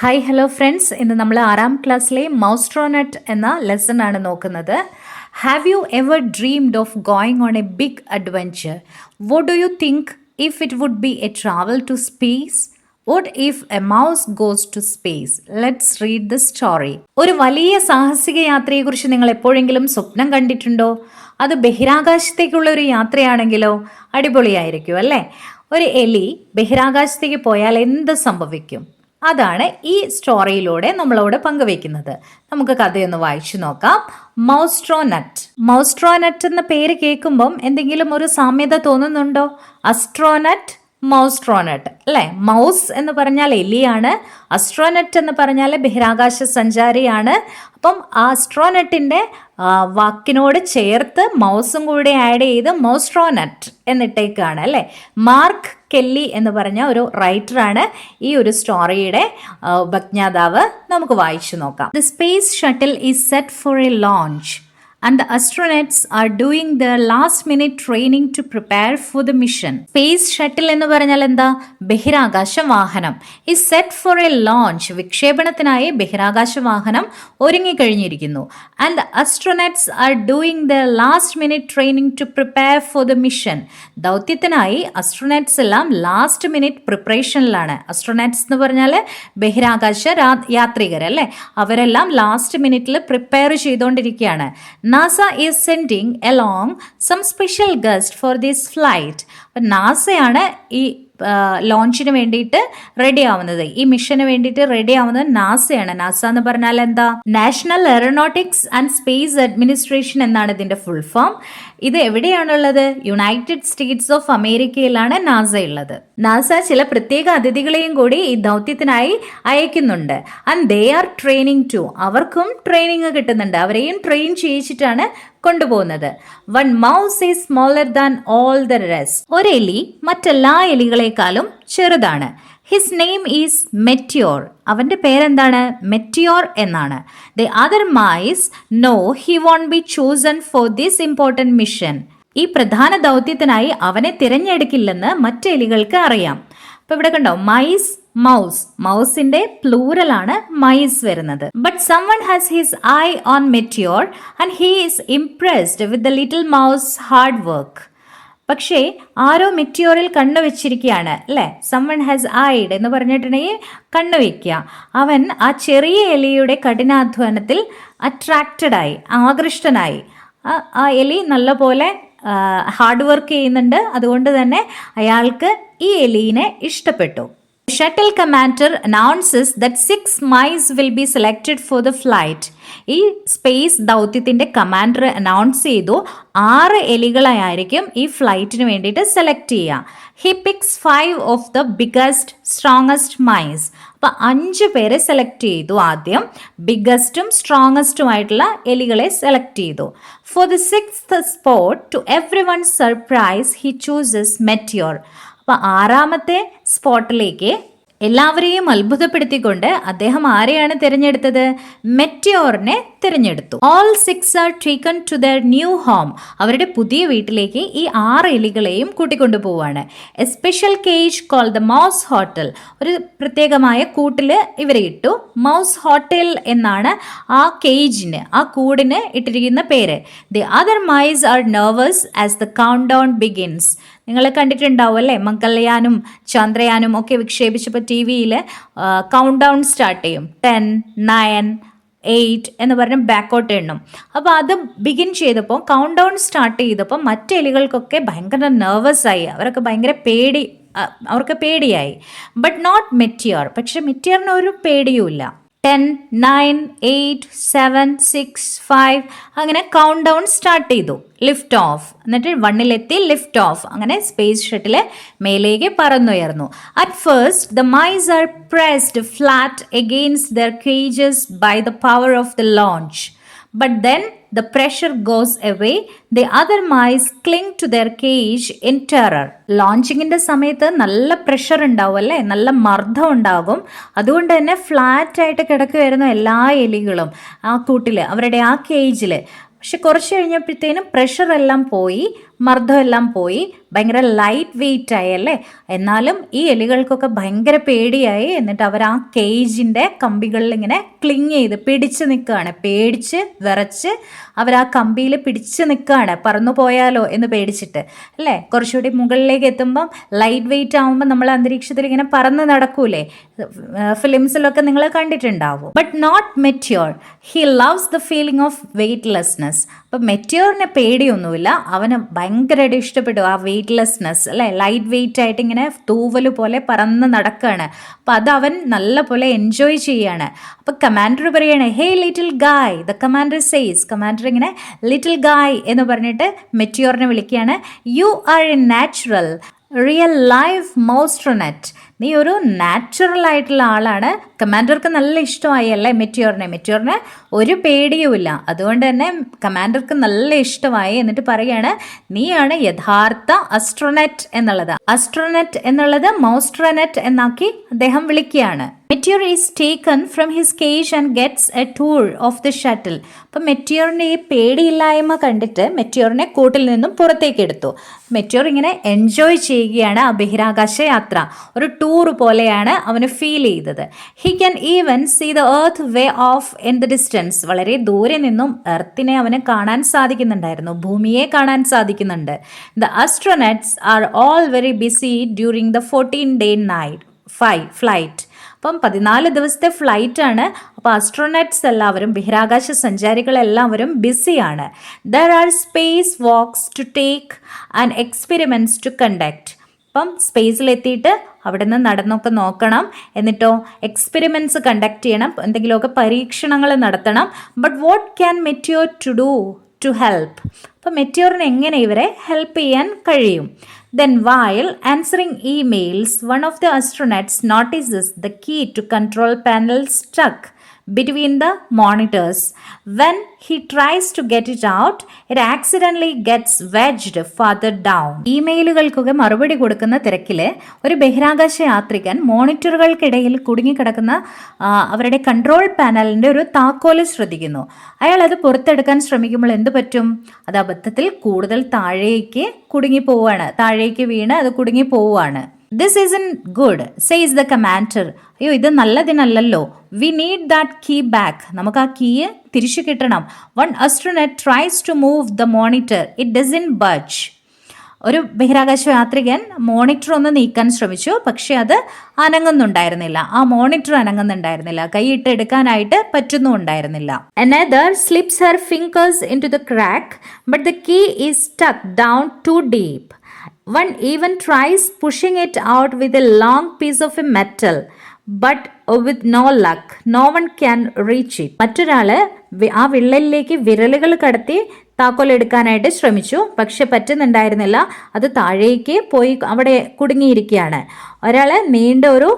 Hi hello friends, ഇന്ന് നമ്മൾ 6ാം ക്ലാസ്സിലെ മൗസ്ട്രോനട്ട് എന്ന ലെസൺ ആണ് നോക്കുന്നത്. Have you ever dreamed of going on a big adventure? What do you think if it would be a travel to space? What if a mouse goes to space? Let's read the story. ഒരു വലിയ സാഹസിക യാത്രയെക്കുറിച്ച് നിങ്ങൾ എപ്പോഴെങ്കിലും സ്വപ്നം കണ്ടിട്ടുണ്ടോ? അത് ബഹിരാകാശത്തേക്കുള്ള ഒരു യാത്രയാണെങ്കിലോ അടിപൊളിയായിരിക്കും അല്ലേ? ഒരു എലി ബഹിരാകാശത്തേക്ക് പോയാൽ എന്ത് സംഭവിക്കും? അതാണ് ഈ സ്റ്റോറിയിലൂടെ നമ്മളോട് പങ്കുവെക്കുന്നത്. നമുക്ക് കഥയൊന്ന് വായിച്ചു നോക്കാം. മൗസ്ട്രോനട്ട്. മൗസ്ട്രോനട്ട് എന്ന പേര് കേൾക്കുമ്പം എന്തെങ്കിലും ഒരു സാമ്യത തോന്നുന്നുണ്ടോ? അസ്ട്രോനട്ട്, മൗസ്ട്രോനട്ട് അല്ലേ? മൗസ് എന്ന് പറഞ്ഞാൽ എലിയാണ്, അസ്ട്രോനട്ട് എന്ന് പറഞ്ഞാൽ ബഹിരാകാശ സഞ്ചാരിയാണ്. അപ്പം ആ അസ്ട്രോനട്ടിൻ്റെ വാക്കിനോട് ചേർത്ത് മൗസും കൂടി ആഡ് ചെയ്ത് മൗസ്ട്രോനട്ട് എന്നിട്ടേക്കാണ് അല്ലേ? മാർക്ക് കെല്ലി എന്ന് പറഞ്ഞ ഒരു റൈറ്ററാണ് ഈ ഒരു സ്റ്റോറിയുടെ ഉപജ്ഞാതാവ്. നമുക്ക് വായിച്ചു നോക്കാം. The space shuttle is set for a launch and the astronauts are doing their last minute training to prepare for the mission. Space shuttle എന്ന് പറഞ്ഞാൽ എന്താ? ബഹിരാകാശ വാഹനം. is set for a launch. വിക്ഷേപണത്തിനായി ബഹിരാകാശ വാഹനം ഒരുങ്ങിക്കഴിഞ്ഞിരിക്കുന്നു. and the astronauts are doing their last minute training to prepare for the mission. ദൗത്യത്തിനായി അസ്ട്രോനട്സ് എല്ലാം last minute പ്രിപ്പറേഷനിലാണ്. അസ്ട്രോനട്സ് എന്ന് പറഞ്ഞാൽ ബഹിരാകാശ യാത്രികർ അല്ലേ? അവരെല്ലാം ലാസ്റ്റ് മിനിറ്റിൽ പ്രിപ്പയർ ചെയ്തുകൊണ്ടിരിക്കുകയാണ്. NASA is sending along some special guest for this flight. അപ്പം നാസയാണ് ഈ ലോഞ്ചിന് വേണ്ടിയിട്ട് റെഡി ആവുന്നത്, ഈ മിഷന് വേണ്ടിയിട്ട് റെഡി ആവുന്നത് നാസയാണ്. നാസ എന്ന് പറഞ്ഞാൽ എന്താ? National aeronautics and space administration എന്നാണ് ഇതിന്റെ ഫുൾ ഫോം. ഇത് എവിടെയാണുള്ളത്? യുണൈറ്റഡ് സ്റ്റേറ്റ്സ് ഓഫ് അമേരിക്കയിലാണ് നാസ ഉള്ളത്. നാസ ചില പ്രത്യേക അതിഥികളെയും കൂടി ഈ ദൗത്യത്തിനായി അയക്കുന്നുണ്ട്. And they are training too. അവർക്കും ട്രെയിനിങ് കിട്ടുന്നുണ്ട്, അവരെയും ട്രെയിൻ ചെയ്യിച്ചിട്ടാണ് കൊണ്ടുപോകുന്നത്. One mouse is smaller than all the rest. ഒരു എലി മറ്റെല്ലാ എലികളെക്കാളും ചെറുതാണ്. His name is Meteor. അവന്റെ പേരെന്താണ്? മെറ്റിയോർ എന്നാണ്. The other mice know he won't be chosen for this important mission. ഈ പ്രധാന ദൗത്യത്തിനായി അവനെ തിരഞ്ഞെടുക്കില്ലെന്ന് മറ്റു എലികൾക്ക് അറിയാം. അപ്പൊ ഇവിടെ കണ്ടോ, മൈസ്, മൗസ്. മൗസിന്റെ പ്ലൂറലാണ് മൈസ് വരുന്നത്. But someone has his I on meteor and he is impressed with the little mouse hard work. പക്ഷേ ആരോ മെറ്റിയോറിൽ കണ്ണുവെച്ചിരിക്കുകയാണ് അല്ലേ? സംവൺ ഹാസ് ഐഡ് എന്ന് പറഞ്ഞിട്ടുണ്ടെങ്കിൽ കണ്ണുവെക്കുക. അവൻ ആ ചെറിയ എലിയുടെ കഠിനാധ്വാനത്തിൽ അട്രാക്റ്റഡായി, ആകൃഷ്ടനായി. ആ എലി നല്ലപോലെ ഹാർഡ് വർക്ക് ചെയ്യുന്നുണ്ട്. അതുകൊണ്ട് തന്നെ അയാൾക്ക് ഈ എലീനെ ഇഷ്ടപ്പെട്ടു. Shuttle commander announces that 6 mice will be selected for the flight. ഈ സ്പേസ് ദൗത്യത്തിന്റെ കമാൻഡർ അനൗൺസ് ചെയ്തു 6 എലികളായിരിക്കും ഈ ഫ്ലൈറ്റിന് വേണ്ടിയിട്ട് സെലക്ട് ചെയ്യുക. He pics 5 of the biggest strongest mice. അപ്പൊ 5 പേരെ സെലക്ട് ചെയ്തു. ആദ്യം ബിഗ്ഗസ്റ്റും സ്ട്രോങ്ങസ്റ്റും ആയിട്ടുള്ള എലികളെ സെലക്ട് ചെയ്തു. For the 6th spot, to everyone's surprise, he chooses Meteor. അപ്പൊ 6ാമത്തെ സ്പോട്ടിലേക്ക് എല്ലാവരെയും അത്ഭുതപ്പെടുത്തിക്കൊണ്ട് അദ്ദേഹം ആരെയാണ് തിരഞ്ഞെടുത്തത്? മെറ്റിയോറിനെ തിരഞ്ഞെടുത്തു. All 6 are taken to their new home. അവരുടെ പുതിയ വീട്ടിലേക്ക് ഈ 6 എലികളെയും കൂട്ടിക്കൊണ്ടു പോവാണ്. A special cage called the mouse hotel. ഒരു പ്രത്യേകമായ കൂട്ടില് ഇവരെ ഇട്ടു. മൗസ് ഹോട്ടൽ എന്നാണ് ആ കേജിന്, ആ കൂടിന് ഇട്ടിരിക്കുന്ന പേര്. The other mice are nervous as the countdown begins. നിങ്ങൾ കണ്ടിട്ടുണ്ടാവും അല്ലേ? മംഗൾയാനും ചന്ദ്രയാനും ഒക്കെ വിക്ഷേപിച്ചപ്പോൾ ടി വിയിൽ കൗണ്ട് ഡൗൺ സ്റ്റാർട്ട് ചെയ്യും. 10, 9, 8 എന്ന് പറഞ്ഞ് ബാക്കോട്ട് എണ്ണും. അപ്പോൾ അത് ബിഗിൻ ചെയ്തപ്പോൾ, കൗണ്ട് ഡൗൺ സ്റ്റാർട്ട് ചെയ്തപ്പോൾ മറ്റെലികൾക്കൊക്കെ ഭയങ്കര നെർവസ് ആയി. അവർക്ക് ഭയങ്കര അവർക്ക് പേടിയായി. But not Meteor. പക്ഷെ മെറ്റിയോറിന് ഒരു പേടിയുമില്ല. 10, 9, 8, 7, 6, 5 അങ്ങനെ കൗണ്ട് ഡൗൺ സ്റ്റാർട്ട് ചെയ്തു. Lift off. എന്നിട്ട് 1ലെത്തി ലിഫ്റ്റ് ഓഫ്. അങ്ങനെ സ്പേസ് ഷട്ടിൽ മേലേക്ക് പറന്നുയർന്നു. At first the mice are pressed flat against their cages by the power of the launch. But then the pressure goes away. The other mice cling to their cage in terror. ലോഞ്ചിങ്ങിന്റെ സമയത്ത് നല്ല pressure ഉണ്ടാവും അല്ലേ? നല്ല മർദ്ദം ഉണ്ടാകും. അതുകൊണ്ട് തന്നെ flat ആയിട്ട് കിടക്കുമായിരുന്നു എല്ലാ എലികളും ആ കൂട്ടിൽ, അവരുടെ ആ കേജിൽ. പക്ഷെ കുറച്ച് കഴിഞ്ഞപ്പോഴത്തേനും പ്രഷർ എല്ലാം പോയി, മർദ്ദമെല്ലാം പോയി, ഭയങ്കര ലൈറ്റ് വെയിറ്റ് ആയി അല്ലേ. എന്നാലും ഈ എലികൾക്കൊക്കെ ഭയങ്കര പേടിയായി. എന്നിട്ട് അവർ ആ കേജിൻ്റെ കമ്പികളിൽ ഇങ്ങനെ ക്ലിങ് ചെയ്ത് പിടിച്ച് നിൽക്കുകയാണ്. പേടിച്ച് വിറച്ച് അവർ ആ കമ്പിയിൽ പിടിച്ച് നിൽക്കുകയാണ്, പറന്നു പോയാലോ എന്ന് പേടിച്ചിട്ട് അല്ലേ. കുറച്ചുകൂടി മുകളിലേക്ക് എത്തുമ്പം ലൈറ്റ് വെയിറ്റ് ആകുമ്പോൾ നമ്മൾ അന്തരീക്ഷത്തിൽ ഇങ്ങനെ പറന്ന് നടക്കൂലേ, ഫിലിംസിലൊക്കെ നിങ്ങൾ കണ്ടിട്ടുണ്ടാവും. But not Meteor, he loves the feeling of weightlessness. അപ്പം മെറ്റ്യോറിന് പേടിയൊന്നുമില്ല, അവന് ഭയങ്കരമായിട്ട് ഇഷ്ടപ്പെട്ടു ആ വെയ്റ്റ്ലെസ്നെസ് അല്ലേ. ലൈറ്റ് വെയിറ്റ് ആയിട്ട് ഇങ്ങനെ തൂവൽ പോലെ പറന്ന് നടക്കുകയാണ്. അപ്പം അത് അവൻ നല്ല പോലെ എൻജോയ് ചെയ്യാണ്. അപ്പം കമാൻഡർ പറയാണ്, hey little guy. The commander says, commander ഇങ്ങനെ ലിറ്റിൽ ഗായ് എന്ന് പറഞ്ഞിട്ട് മെറ്റ്യോറിനെ വിളിക്കുകയാണ്. You are a natural real life mousetronaut. നീ ഒരു നാച്ചുറൽ ആയിട്ടുള്ള ആളാണ്. കമാൻഡർക്ക് നല്ല ഇഷ്ടമായി അല്ലേ മെറ്റ്യോറിനെ ഒരു പേടിയുമില്ല. അതുകൊണ്ട് തന്നെ കമാൻഡർക്ക് നല്ല ഇഷ്ടമായി. എന്നിട്ട് പറയാണ്, നീയാണ് യഥാർത്ഥ അസ്ട്രോനറ്റ് എന്നുള്ളത്. അസ്ട്രോനറ്റ് എന്നുള്ളത് മോസ്ട്രോനറ്റ് എന്നാക്കി അദ്ദേഹം വിളിക്കുകയാണ്. Meteor is taken from his cage and gets a tour of the shuttle. അപ്പം മെറ്റ്യോറിൻ്റെ ഈ പേടിയില്ലായ്മ കണ്ടിട്ട് മെറ്റ്യോറിനെ കൂട്ടിൽ നിന്നും പുറത്തേക്ക് എടുത്തു. മെറ്റ്യോർ ഇങ്ങനെ എൻജോയ് ചെയ്യുകയാണ് ആ ബഹിരാകാശ യാത്ര. ഒരു ടൂർ പോലെയാണ് അവന് ഫീൽ ചെയ്തത്. He can even see the earth way off in the distance. വളരെ ദൂരെ നിന്നും എർത്തിനെ അവന് കാണാൻ സാധിക്കുന്നുണ്ടായിരുന്നു, ഭൂമിയെ കാണാൻ സാധിക്കുന്നുണ്ട്. The astronauts are all very busy during the 14-day night flight. അപ്പം 14 ദിവസത്തെ ഫ്ലൈറ്റാണ്. അപ്പോൾ ആസ്ട്രോനട്സ് എല്ലാവരും, ബഹിരാകാശ സഞ്ചാരികളെല്ലാവരും ബിസിയാണ്. There are space walks to take and experiments to conduct. അപ്പം സ്പേസിലെത്തിയിട്ട് അവിടെ നിന്ന് നടന്നൊക്കെ നോക്കണം, എന്നിട്ടോ എക്സ്പെരിമെൻറ്റ്സ് കണ്ടക്ട് ചെയ്യണം, എന്തെങ്കിലുമൊക്കെ പരീക്ഷണങ്ങൾ നടത്തണം. But what can Meteor to do to help? അപ്പം മെറ്റ്യോറിന് എങ്ങനെ ഇവരെ ഹെൽപ്പ് ചെയ്യാൻ കഴിയും? Then while answering emails, one of the astronauts notices the key to control panel stuck between the monitors. When he tries to get it out, it accidentally gets wedged further down. ഇമെയിലുകൾക്കൊക്കെ മറുപടി കൊടുക്കുന്ന തിരക്കിൽ ഒരു ബഹിരാകാശ യാത്രികൻ മോണിറ്ററുകൾക്കിടയിൽ കുടുങ്ങിക്കിടക്കുന്ന അവരുടെ control പാനലിൻ്റെ ഒരു താക്കോല് ശ്രദ്ധിക്കുന്നു. അയാൾ അത് പുറത്തെടുക്കാൻ ശ്രമിക്കുമ്പോൾ എന്ത് പറ്റും? അത് അബദ്ധത്തിൽ കൂടുതൽ താഴേക്ക് കുടുങ്ങിപ്പോവാണ്, താഴേക്ക് വീണ് അത് കുടുങ്ങിപ്പോവാണ്. This isn't good, says the commander. അയ്യോ, ഇത് നല്ലതിനല്ലല്ലോ. We need that key back. നമുക്ക് ആ കീ തിരിച്ചു കിട്ടണം. One astronaut tries to move the monitor. It doesn't budge. ഒരു ബഹിരാകാശ യാത്രികൻ മോണിറ്റർ ഒന്ന് നീക്കാൻ ശ്രമിച്ചു, പക്ഷെ അത് അനങ്ങുന്നുണ്ടായിരുന്നില്ല. ആ മോണിറ്റർ അനങ്ങുന്നുണ്ടായിരുന്നില്ല, കൈയിട്ട് എടുക്കാനായിട്ട് പറ്റുന്നുണ്ടായിരുന്നില്ല. Another slips her fingers into the crack, but the key is stuck down too deep. One even tries pushing it out with a long piece of a metal, but with no luck. No one can reach it. മറ്റൊരാള് ആ വിള്ളലിലേക്ക് വിരലുകൾ കടത്തി താക്കോൽ എടുക്കാനായിട്ട് ശ്രമിച്ചു, പക്ഷെ പറ്റുന്നുണ്ടായിരുന്നില്ല. അത് താഴേക്ക് പോയി അവിടെ കുടുങ്ങിയിരിക്കുകയാണ്. ഒരാൾ നീണ്ട ഒരു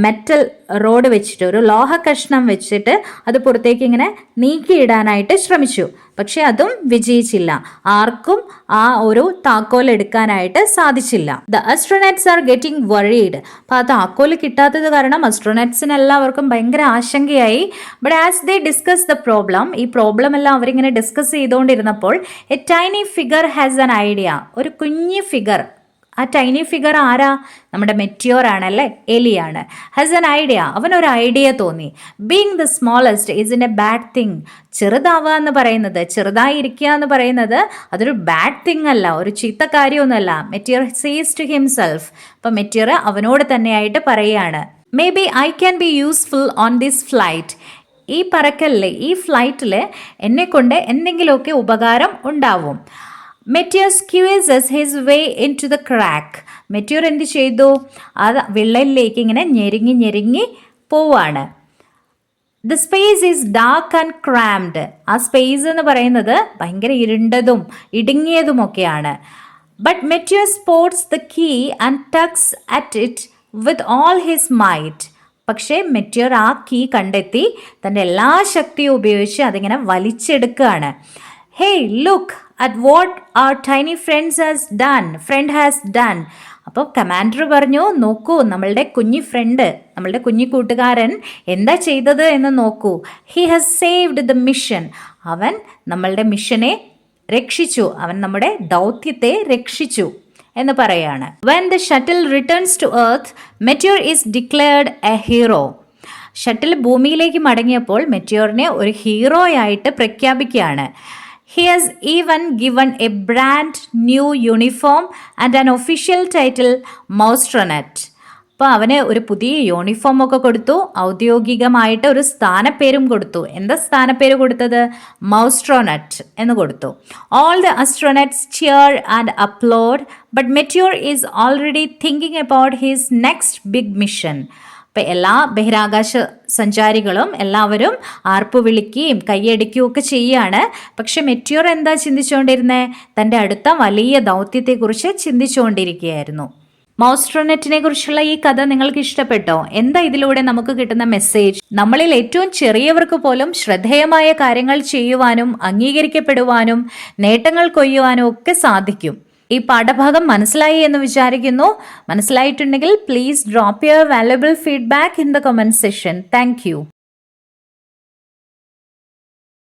മെറ്റൽ റോഡ് വെച്ചിട്ട്, ഒരു ലോഹ കഷ്ണം വെച്ചിട്ട് അത് പുറത്തേക്ക് ഇങ്ങനെ നീക്കിയിടാനായിട്ട് ശ്രമിച്ചു, പക്ഷെ അതും വിജയിച്ചില്ല. ആർക്കും ആ ഒരു താക്കോൽ എടുക്കാനായിട്ട് സാധിച്ചില്ല. The astronauts are getting worried. അപ്പോൾ ആ താക്കോൽ കിട്ടാത്തത് കാരണം അസ്ട്രോനട്സിന് എല്ലാവർക്കും ഭയങ്കര ആശങ്കയായി. But as they discuss the problem, ഈ പ്രോബ്ലം എല്ലാം അവരിങ്ങനെ ഡിസ്കസ് ചെയ്തുകൊണ്ടിരുന്നപ്പോൾ a tiny figure has an idea. ഒരു കുഞ്ഞു ഫിഗർ, ആ ടൈനി ഫിഗർ ആരാ? നമ്മുടെ മെറ്റ്യോർ ആണല്ലേ, എലിയാണ്. ഹാസ് ആൻ ഐഡിയ, അവനൊരു ഐഡിയ തോന്നി. Being the smallest is in a bad thing. ചെറുതാവുക എന്ന് പറയുന്നത്, ചെറുതായിരിക്കുക എന്ന് പറയുന്നത് അതൊരു ബാഡ് തിങ് അല്ല, ഒരു ചീത്ത കാര്യമൊന്നുമല്ല. Meteor says to himself. അപ്പം മെറ്റ്യോർ അവനോട് തന്നെയായിട്ട് പറയുകയാണ്, may be I can be useful on this flight. ഈ പറക്കലിൽ, ഈ ഫ്ലൈറ്റിൽ എന്നെക്കൊണ്ട് എന്തെങ്കിലുമൊക്കെ ഉപകാരം ഉണ്ടാവും. Meteor squeezes his way into the crack. Meteor എന്ത് ചെയ്തു? അത് വിള്ളലിലേക്ക് ഇങ്ങനെ ഞെരുങ്ങി ഞെരുങ്ങി പോവാണ്. The space is dark and cramped. ആ സ്പേസ് എന്ന് പറയുന്നത് ഭയങ്കര ഇരുണ്ടതും ഇടുങ്ങിയതുമൊക്കെയാണ്. But Meteor spots the key and tucks at it with all his might. പക്ഷേ മെറ്റ്യോർ ആ കീ കണ്ടെത്തി തൻ്റെ എല്ലാ ശക്തിയും ഉപയോഗിച്ച് അതിങ്ങനെ വലിച്ചെടുക്കുകയാണ്. Hey look at what our tiny friend has done. അപ്പോൾ കമാൻഡർ പറഞ്ഞു, നോക്കൂ, നമ്മളുടെ കുഞ്ഞു ഫ്രണ്ട്, നമ്മളുടെ കുഞ്ഞു കൂട്ടുകാരൻ എന്താ ചെയ്തത് എന്ന് നോക്കൂ. He has saved the mission. അവൻ നമ്മളുടെ മിഷനെ രക്ഷിച്ചു, അവൻ നമ്മുടെ ദൗത്യത്തെ രക്ഷിച്ചു എന്ന് പറയാണ്. When the shuttle returns to earth, Meteor is declared a hero. Shuttle ഭൂമിയിലേക്ക് മടങ്ങിയപ്പോൾ മെറ്റിയോറിനെ ഒരു ഹീറോയായിട്ട് പ്രഖ്യാപിക്കുകയാണ്. He has even given a brand new uniform and an official title, Moustronaut. അപ്പോൾ അവന് ഒരു പുതിയ യൂണിഫോം ഒക്കെ കൊടുത്തു, ഔദ്യോഗികമായിട്ട് ഒരു സ്ഥാനപ്പേരും കൊടുത്തു. എന്താ സ്ഥാനപ്പേര് കൊടുത്തത്? മൗസ്ട്രോനട്ട് എന്ന് കൊടുത്തു. All the astronauts cheer and applaud, but Meteor is already thinking about his next big mission. അപ്പം എല്ലാ ബഹിരാകാശ സഞ്ചാരികളും എല്ലാവരും ആർപ്പ് വിളിക്കുകയും കൈയടിക്കുകയും ഒക്കെ ചെയ്യുകയാണ്. പക്ഷെ മെറ്റിയോർ എന്താ ചിന്തിച്ചുകൊണ്ടിരുന്നത്? തൻ്റെ അടുത്ത വലിയ ദൗത്യത്തെക്കുറിച്ച് ചിന്തിച്ചുകൊണ്ടിരിക്കുകയായിരുന്നു. മൗസ്ട്രോനെറ്റിനെ കുറിച്ചുള്ള ഈ കഥ നിങ്ങൾക്ക് ഇഷ്ടപ്പെട്ടോ? എന്താ ഇതിലൂടെ നമുക്ക് കിട്ടുന്ന മെസ്സേജ്? നമ്മളിൽ ഏറ്റവും ചെറിയവർക്ക് പോലും ശ്രദ്ധേയമായ കാര്യങ്ങൾ ചെയ്യുവാനും അംഗീകരിക്കപ്പെടുവാനും നേട്ടങ്ങൾ കൊയ്യുവാനും ഒക്കെ സാധിക്കും. ഈ പാഠഭാഗം മനസ്സിലായി എന്ന് വിചാരിക്കുന്നു. മനസ്സിലായിട്ടുണ്ടെങ്കിൽ please drop your valuable feedback in the comment section. Thank U.